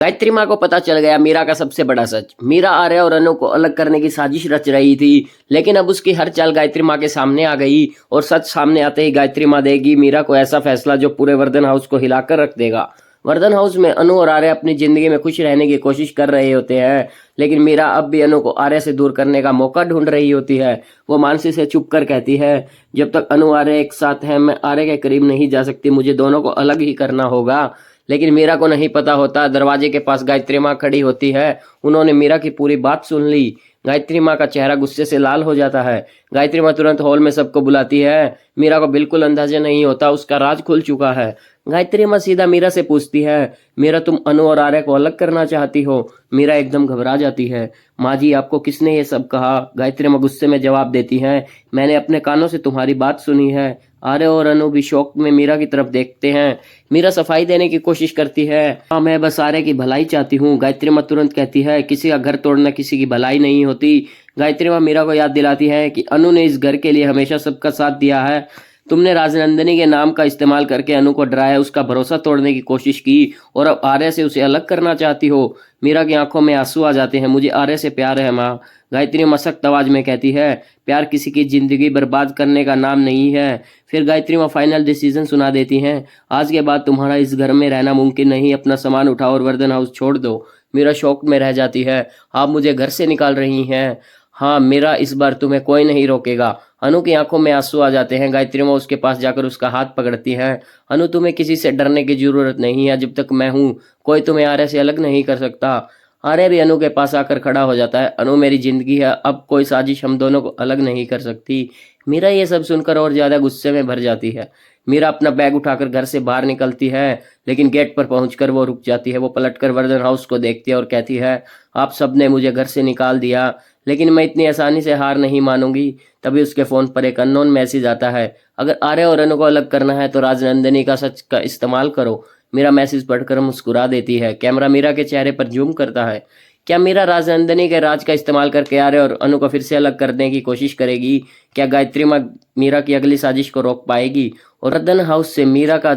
गायत्री माँ को पता चल गया मीरा का सबसे बड़ा सच। मीरा आर्य और अनु को अलग करने की साजिश रच रही थी, लेकिन अब उसकी हर चाल गायत्री माँ के सामने आ गई और सच सामने आते ही गायत्री माँ देगी मीरा को ऐसा फैसला जो पूरे वर्धन हाउस को हिलाकर रख देगा। वर्धन हाउस में अनु और आर्य अपनी जिंदगी में खुश रहने की कोशिश कर रहे होते हैं, लेकिन मीरा अब भी अनु को आर्य से दूर करने का मौका ढूंढ रही होती है। वो मानसी से चुप कर कहती है, जब तक अनु आर्य एक साथ है मैं आर्य के करीब नहीं जा सकती, मुझे दोनों को अलग ही करना होगा। लेकिन मीरा को नहीं पता होता दरवाजे के पास गायत्री माँ खड़ी होती है। उन्होंने मीरा की पूरी बात सुन ली। गायत्री माँ का चेहरा गुस्से से लाल हो जाता है। गायत्री माँ तुरंत हॉल में सबको बुलाती है। मीरा को बिल्कुल अंदाजा नहीं होता उसका राज खुल चुका है। गायत्री माँ सीधा मीरा से पूछती है, मीरा तुम अनु और आर्य को अलग करना चाहती हो? मीरा एकदम घबरा जाती है। माँ जी आपको किसने ये सब कहा? गायत्री माँ गुस्से में जवाब देती है, मैंने अपने कानों से तुम्हारी बात सुनी है। आर्य और अनु भी शौक में मीरा की तरफ देखते हैं। मीरा सफाई देने की कोशिश करती है, हाँ मैं बस आर्य की भलाई चाहती हूँ। गायत्री माँ तुरंत कहती है, किसी का घर तोड़ना किसी की भलाई नहीं होती। गायत्री माँ मीरा को याद दिलाती है कि अनु ने इस घर के लिए हमेशा सबका साथ दिया है। तुमने राजनंदिनी के नाम का इस्तेमाल करके अनु को डराया, उसका भरोसा तोड़ने की कोशिश की और अब आर्य से उसे अलग करना चाहती हो। मीरा की आंखों में आंसू आ जाते हैं। मुझे आर्य से प्यार है माँ। गायत्री माँ सख्त आवाज में कहती है, प्यार किसी की जिंदगी बर्बाद करने का नाम नहीं है। फिर गायत्री माँ फाइनल डिसीजन सुना देती हैं, आज के बाद तुम्हारा इस घर में रहना मुमकिन नहीं। अपना सामान उठाओ और वर्धन हाउस छोड़ दो। मीरा शौक में रह जाती है, आप मुझे घर से निकाल रही हैं? हाँ मीरा, इस बार तुम्हें कोई नहीं रोकेगा। अनु की आंखों में आंसू आ जाते हैं। गायत्री माँ उसके पास जाकर उसका हाथ पकड़ती है। अनु तुम्हें किसी से डरने की जरूरत नहीं है, जब तक मैं हूँ कोई तुम्हें आर्य से अलग नहीं कर सकता। आर्य भी अनु के पास आकर खड़ा हो जाता है, अनु मेरी जिंदगी है, अब कोई साजिश हम दोनों को अलग नहीं कर सकती। मीरा ये सब सुनकर और ज्यादा गुस्से में भर जाती है। मीरा अपना बैग उठाकर घर से बाहर निकलती है, लेकिन गेट पर पहुंचकर वो रुक जाती है। वो पलटकर वर्धन हाउस को देखती है और कहती है, आप सबने मुझे घर से निकाल दिया, लेकिन मैं इतनी आसानी से हार नहीं मानूंगी। तभी उसके फोन पर एक अननोन मैसेज आता है, अगर आर्य और अनु को अलग करना है तो राजनंदिनी का सच का इस्तेमाल करो। मीरा मैसेज पढ़कर मुस्कुरा देती है। कैमरा मीरा के चेहरे पर जूम करता है। क्या मीरा राजनंदिनी के राज का इस्तेमाल करके आर्य और अनु को फिर से अलग करने की कोशिश करेगी? क्या गायत्री माँ मीरा की अगली साजिश को रोक पाएगी? और वर्धन हाउस से मीरा का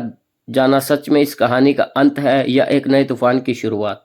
जाना सच में इस कहानी का अंत है या एक नए तूफान की शुरुआत?